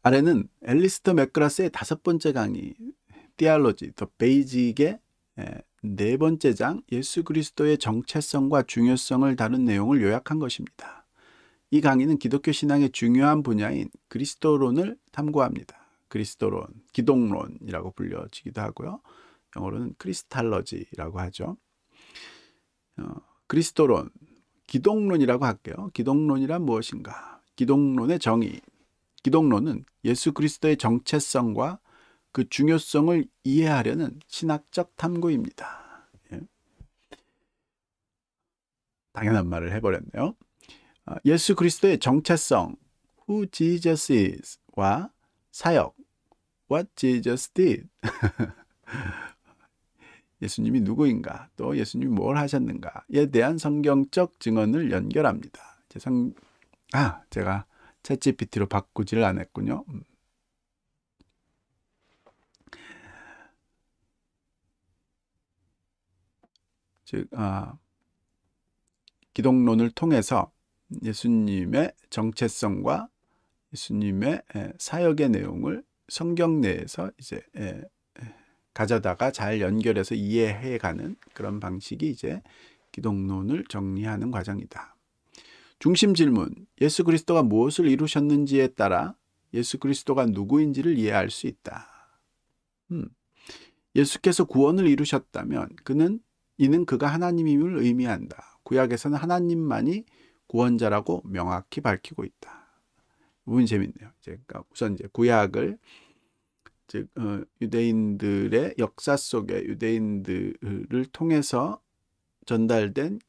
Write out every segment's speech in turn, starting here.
아래는 앨리스터 맥그라스의 5번째 강의 Theology, The Basic의 4번째 장 예수 그리스도의 정체성과 중요성을 다룬 내용을 요약한 것입니다. 이 강의는 기독교 신앙의 중요한 분야인 그리스도론을 탐구합니다. 그리스도론, 기독론이라고 불려지기도 하고요. 영어로는 크리스탈러지라고 하죠. 그리스도론, 기독론이라고 할게요. 기독론이란 무엇인가? 기독론의 정의. 기독론은 예수 그리스도의 정체성과 그 중요성을 이해하려는 신학적 탐구입니다. 예. 당연한 말을 해버렸네요. 예수 그리스도의 정체성, Who Jesus is,와 사역, What Jesus did. 예수님이 누구인가, 또 예수님이 뭘 하셨는가에 대한 성경적 증언을 연결합니다. 제가 챗GPT로 바꾸지를 않았군요. 즉, 기독론을 통해서 예수님의 정체성과 예수님의 사역의 내용을 성경 내에서 이제 가져다가 잘 연결해서 이해해가는 그런 방식이 이제 기독론을 정리하는 과정이다. 중심 질문, 예수 그리스도가 무엇을 이루셨는지에 따라 예수 그리스도가 누구인지를 이해할 수 있다. 예수께서 구원을 이루셨다면 이는 그가 하나님임을 의미한다. 구약에서는 하나님만이 구원자라고 명확히 밝히고 있다. 이 부분이 재밌네요. 그러니까 우선 이제 구약을 즉 유대인들의 역사 속에 유대인들을 통해서 전달된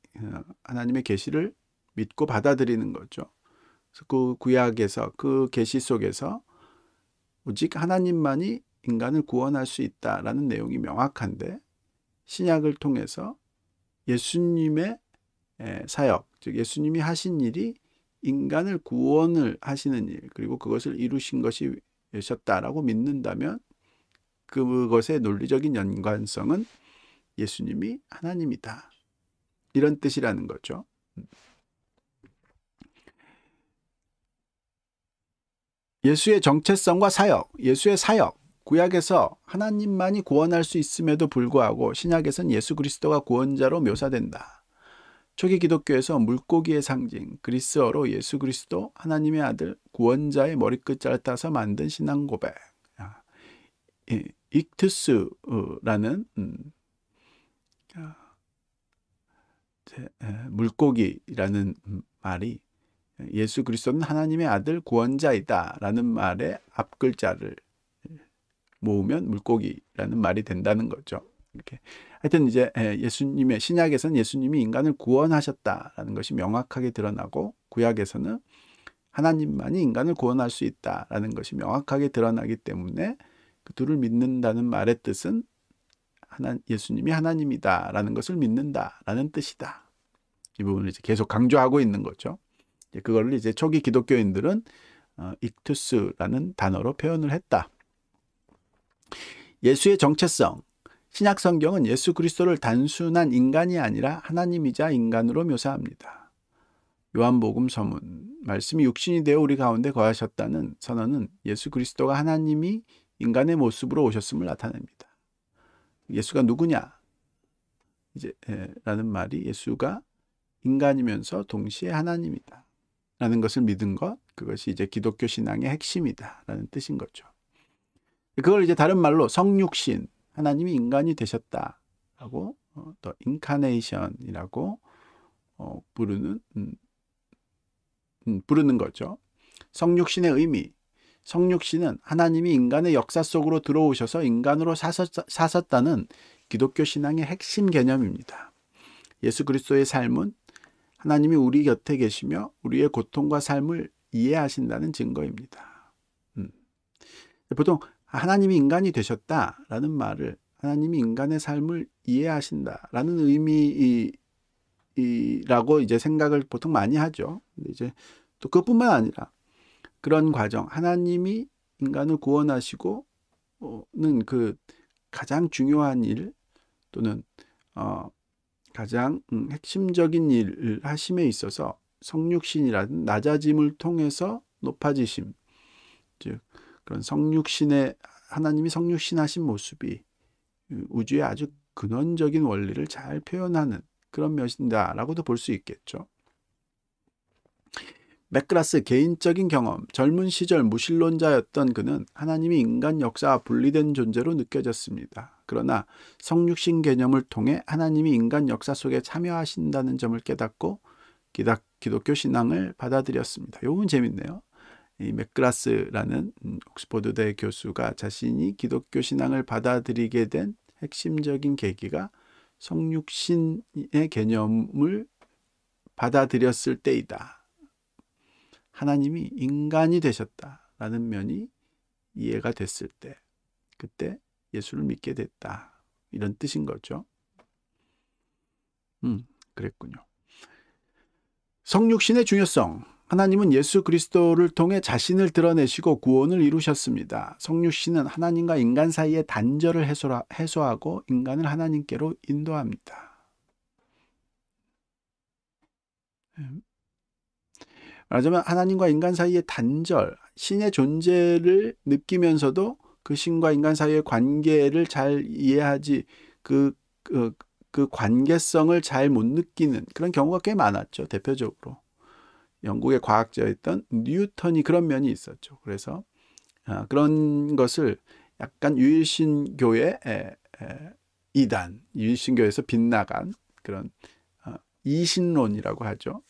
하나님의 계시를 믿고 받아들이는 거죠. 그래서 그 구약에서 그 계시 속에서 오직 하나님만이 인간을 구원할 수 있다라는 내용이 명확한데, 신약을 통해서 예수님의 사역, 즉 예수님이 하신 일이 인간을 구원을 하시는 일, 그리고 그것을 이루신 것이 되셨다라고 믿는다면 그것의 논리적인 연관성은 예수님이 하나님이다, 이런 뜻이라는 거죠. 예수의 정체성과 사역, 예수의 사역, 구약에서 하나님만이 구원할 수 있음에도 불구하고 신약에서는 예수 그리스도가 구원자로 묘사된다. 초기 기독교에서 물고기의 상징, 그리스어로 예수 그리스도 하나님의 아들 구원자의 머리끝자를 따서 만든 신앙 고백, 익투스라는 물고기라는 말이 예수 그리스도는 하나님의 아들 구원자이다 라는 말의 앞글자를 모으면 물고기라는 말이 된다는 거죠. 이렇게 하여튼 이제 예수님의 신약에서는 예수님이 인간을 구원하셨다라는 것이 명확하게 드러나고, 구약에서는 하나님만이 인간을 구원할 수 있다라는 것이 명확하게 드러나기 때문에 그 둘을 믿는다는 말의 뜻은 예수님이 하나님이다라는 것을 믿는다라는 뜻이다. 이 부분을 이제 계속 강조하고 있는 거죠. 그걸 이제 초기 기독교인들은 익투스라는 단어로 표현을 했다. 예수의 정체성. 신약 성경은 예수 그리스도를 단순한 인간이 아니라 하나님이자 인간으로 묘사합니다. 요한복음 서문, 말씀이 육신이 되어 우리 가운데 거하셨다는 선언은 예수 그리스도가 하나님이 인간의 모습으로 오셨음을 나타냅니다. 예수가 누구냐? 라는 말이 예수가 인간이면서 동시에 하나님이다 라는 것을 믿은 것, 그것이 이제 기독교 신앙의 핵심이다 라는 뜻인 거죠. 그걸 이제 다른 말로 성육신, 하나님이 인간이 되셨다라고 또 인카네이션이라고 부르는 거죠. 성육신의 의미, 성육신은 하나님이 인간의 역사 속으로 들어오셔서 인간으로 사셨다는 기독교 신앙의 핵심 개념입니다. 예수 그리스도의 삶은 하나님이 우리 곁에 계시며 우리의 고통과 삶을 이해하신다는 증거입니다. 보통 하나님이 인간이 되셨다라는 말을 하나님이 인간의 삶을 이해하신다라는 의미라고 이제 생각을 보통 많이 하죠. 근데 이제 또 그것뿐만 아니라 그런 과정, 하나님이 인간을 구원하시고는 그 가장 중요한 일 또는 가장 핵심적인 일을 하심에 있어서 성육신이라는 낮아짐을 통해서 높아지심, 즉 그런 성육신의 하나님이 성육신하신 모습이 우주의 아주 근원적인 원리를 잘 표현하는 그런 면이다라고도 볼 수 있겠죠. 맥그라스 개인적인 경험, 젊은 시절 무신론자였던 그는 하나님이 인간 역사와 분리된 존재로 느껴졌습니다. 그러나 성육신 개념을 통해 하나님이 인간 역사 속에 참여하신다는 점을 깨닫고 기독교 신앙을 받아들였습니다. 이건 재밌네요. 이 맥그라스라는 옥스퍼드대 교수가 자신이 기독교 신앙을 받아들이게 된 핵심적인 계기가 성육신의 개념을 받아들였을 때이다. 하나님이 인간이 되셨다라는 면이 이해가 됐을 때, 그때 예수를 믿게 됐다. 이런 뜻인 거죠. 그랬군요. 성육신의 중요성. 하나님은 예수 그리스도를 통해 자신을 드러내시고 구원을 이루셨습니다. 성육신은 하나님과 인간 사이의 단절을 해소하고 인간을 하나님께로 인도합니다. 말하자면 하나님과 인간 사이의 단절, 신의 존재를 느끼면서도 그 신과 인간 사이의 관계를 잘 이해하지 그 관계성을 잘 못 느끼는 그런 경우가 꽤 많았죠. 대표적으로 영국의 과학자였던 뉴턴이 그런 면이 있었죠. 그래서 그런 것을 약간 유일신교의 이단, 유일신교에서 빗나간 그런 이신론이라고 하죠.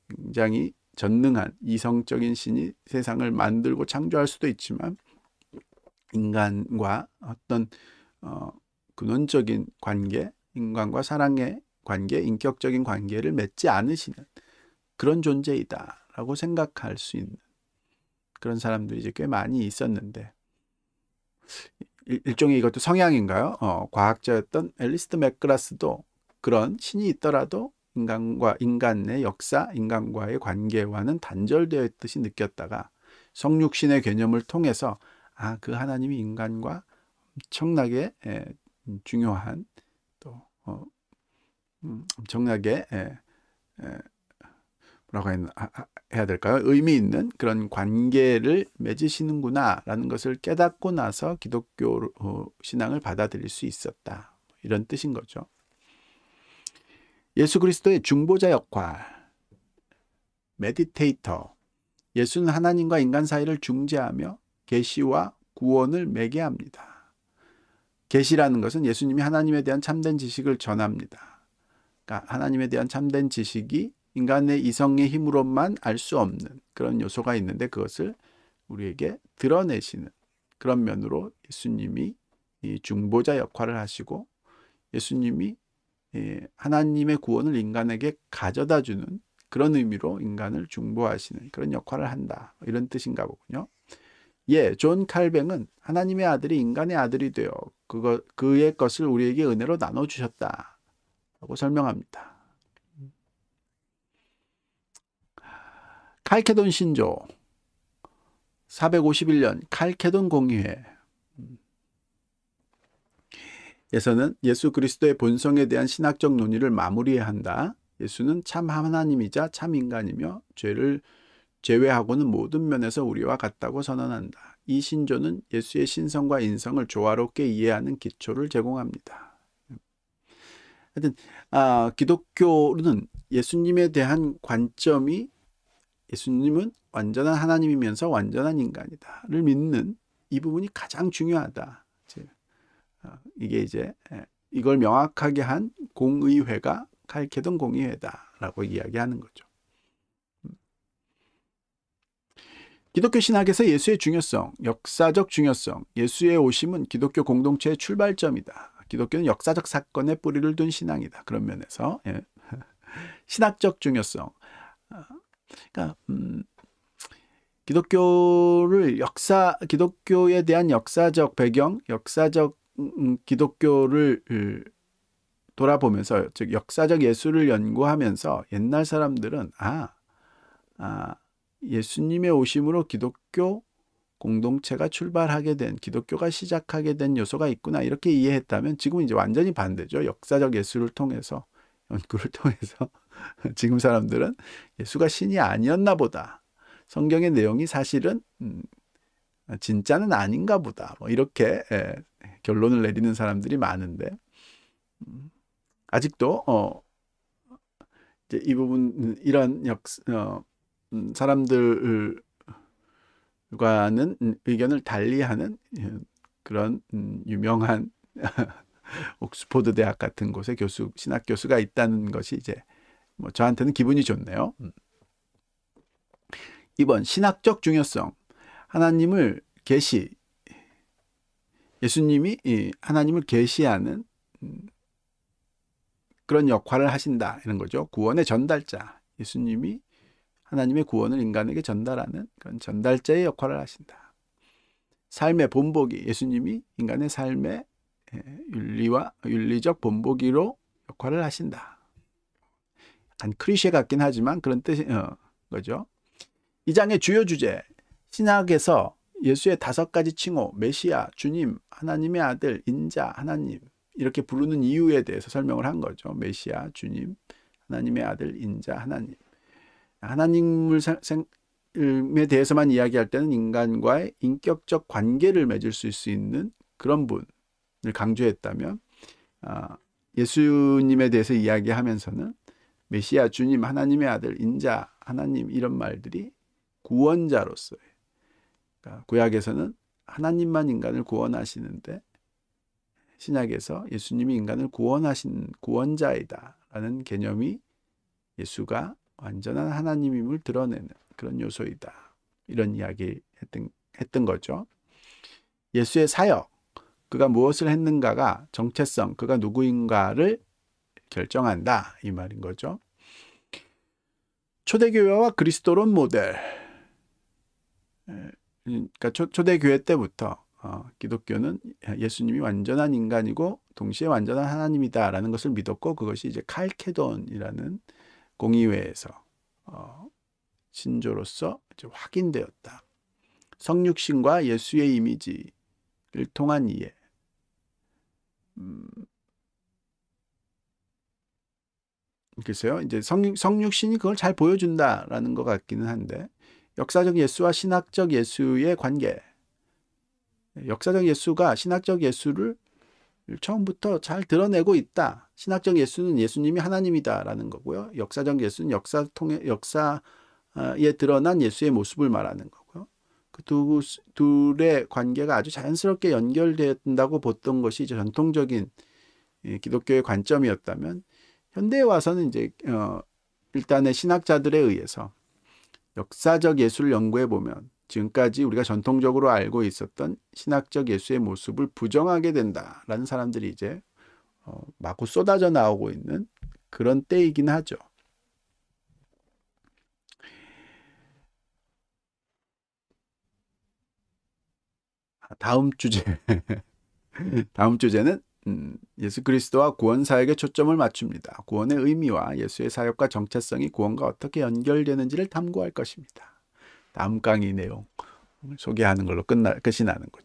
굉장히 전능한 이성적인 신이 세상을 만들고 창조할 수도 있지만 인간과 어떤 근원적인 관계, 인간과 사랑의 관계, 인격적인 관계를 맺지 않으시는 그런 존재이다라고 생각할 수 있는 그런 사람들이 이제 꽤 많이 있었는데 일종의 이것도 성향인가요? 과학자였던 앨리스트 맥그라스도 그런 신이 있더라도 인간과 인간의 역사, 인간과의 관계와는 단절되어 있듯이 느꼈다가 성육신의 개념을 통해서 그 하나님이 인간과 엄청나게 중요한 또 엄청나게 뭐라고 해야 될까요? 의미 있는 그런 관계를 맺으시는구나라는 것을 깨닫고 나서 기독교 신앙을 받아들일 수 있었다. 이런 뜻인 거죠. 예수 그리스도의 중보자 역할, 메디테이터. 예수는 하나님과 인간 사이를 중재하며 계시와 구원을 매개합니다. 계시라는 것은 예수님이 하나님에 대한 참된 지식을 전합니다. 그러니까 하나님에 대한 참된 지식이 인간의 이성의 힘으로만 알 수 없는 그런 요소가 있는데 그것을 우리에게 드러내시는 그런 면으로 예수님이 이 중보자 역할을 하시고 예수님이 하나님의 구원을 인간에게 가져다 주는 그런 의미로 인간을 중보하시는 그런 역할을 한다. 이런 뜻인가 보군요. 존 칼뱅은 하나님의 아들이 인간의 아들이 되어 그의 것을 우리에게 은혜로 나눠주셨다라고 설명합니다. 칼케돈 신조 451년 칼케돈 공의회 에서는 예수 그리스도의 본성에 대한 신학적 논의를 마무리해야 한다. 예수는 참 하나님이자 참 인간이며 죄를 제외하고는 모든 면에서 우리와 같다고 선언한다. 이 신조는 예수의 신성과 인성을 조화롭게 이해하는 기초를 제공합니다. 하여튼 기독교는 예수님에 대한 관점이 예수님은 완전한 하나님이면서 완전한 인간이다를 믿는 이 부분이 가장 중요하다. 이게 이제 이걸 명확하게 한 공의회가 칼케돈 공의회다라고 이야기하는 거죠. 기독교 신학에서 예수의 중요성, 역사적 중요성. 예수의 오심은 기독교 공동체의 출발점이다. 기독교는 역사적 사건에 뿌리를 둔 신앙이다. 그런 면에서 신학적 중요성. 그러니까 기독교에 대한 역사적 배경, 역사적 기독교를 돌아보면서 즉 역사적 예수를 연구하면서 옛날 사람들은 예수님의 오심으로 기독교 공동체가 출발하게 된 기독교가 시작하게 된 요소가 있구나 이렇게 이해했다면 지금은 이제 완전히 반대죠. 역사적 예수를 통해서 연구를 통해서 지금 사람들은 예수가 신이 아니었나 보다. 성경의 내용이 사실은 진짜는 아닌가 보다. 뭐 이렇게 결론을 내리는 사람들이 많은데 아직도 이제 이 부분 이런 사람들과는 의견을 달리하는 그런 유명한 옥스포드 대학 같은 곳에 신학 교수가 있다는 것이 이제 뭐 저한테는 기분이 좋네요. 2번 신학적 중요성. 하나님을 예수님이 하나님을 계시하는 그런 역할을 하신다 이런 거죠. 구원의 전달자. 예수님이 하나님의 구원을 인간에게 전달하는 그런 전달자의 역할을 하신다. 삶의 본보기. 예수님이 인간의 삶의 윤리적 본보기로 역할을 하신다. 약간 클리셰 같긴 하지만 그런 뜻인 거죠. 이 장의 주요 주제, 신학에서 예수의 5가지 칭호, 메시아, 주님, 하나님의 아들, 인자, 하나님 이렇게 부르는 이유에 대해서 설명을 한 거죠. 메시아, 주님, 하나님의 아들, 인자, 하나님. 하나님에 대해서만 이야기할 때는 인간과의 인격적 관계를 맺을 수 있는 그런 분을 강조했다면 예수님에 대해서 이야기하면서는 메시아, 주님, 하나님의 아들, 인자, 하나님 이런 말들이 구원자로서의, 그러니까 구약에서는 하나님만 인간을 구원하시는데 신약에서 예수님이 인간을 구원하신 구원자이다 라는 개념이 예수가 완전한 하나님임을 드러내는 그런 요소이다. 이런 이야기 했던 거죠. 예수의 사역, 그가 무엇을 했는가가 정체성, 그가 누구인가를 결정한다 이 말인 거죠. 초대교회와 그리스도론 모델. 그러니까 초대교회 때부터 기독교는 예수님이 완전한 인간이고 동시에 완전한 하나님이다라는 것을 믿었고 그것이 이제 칼케돈이라는 공의회에서 신조로서 이제 확인되었다. 성육신과 예수의 이미지를 통한 이해. 글쎄요, 이제 성육신이 그걸 잘 보여준다라는 것 같기는 한데 역사적 예수와 신학적 예수의 관계. 역사적 예수가 신학적 예수를 처음부터 잘 드러내고 있다. 신학적 예수는 예수님이 하나님이다라는 거고요. 역사적 예수는 역사에 드러난 예수의 모습을 말하는 거고요. 그 둘의 관계가 아주 자연스럽게 연결된다고 봤던 것이 이제 전통적인 기독교의 관점이었다면 현대에 와서는 이제 일단의 신학자들에 의해서 역사적 예수를 연구해 보면 지금까지 우리가 전통적으로 알고 있었던 신학적 예수의 모습을 부정하게 된다라는 사람들이 이제 마구 쏟아져 나오고 있는 그런 때이긴 하죠. 다음 주제는 예수 그리스도와 구원 사역에 초점을 맞춥니다. 구원의 의미와 예수의 사역과 정체성이 구원과 어떻게 연결되는지를 탐구할 것입니다. 다음 강의 내용 소개하는 걸로 끝이 나는 거죠.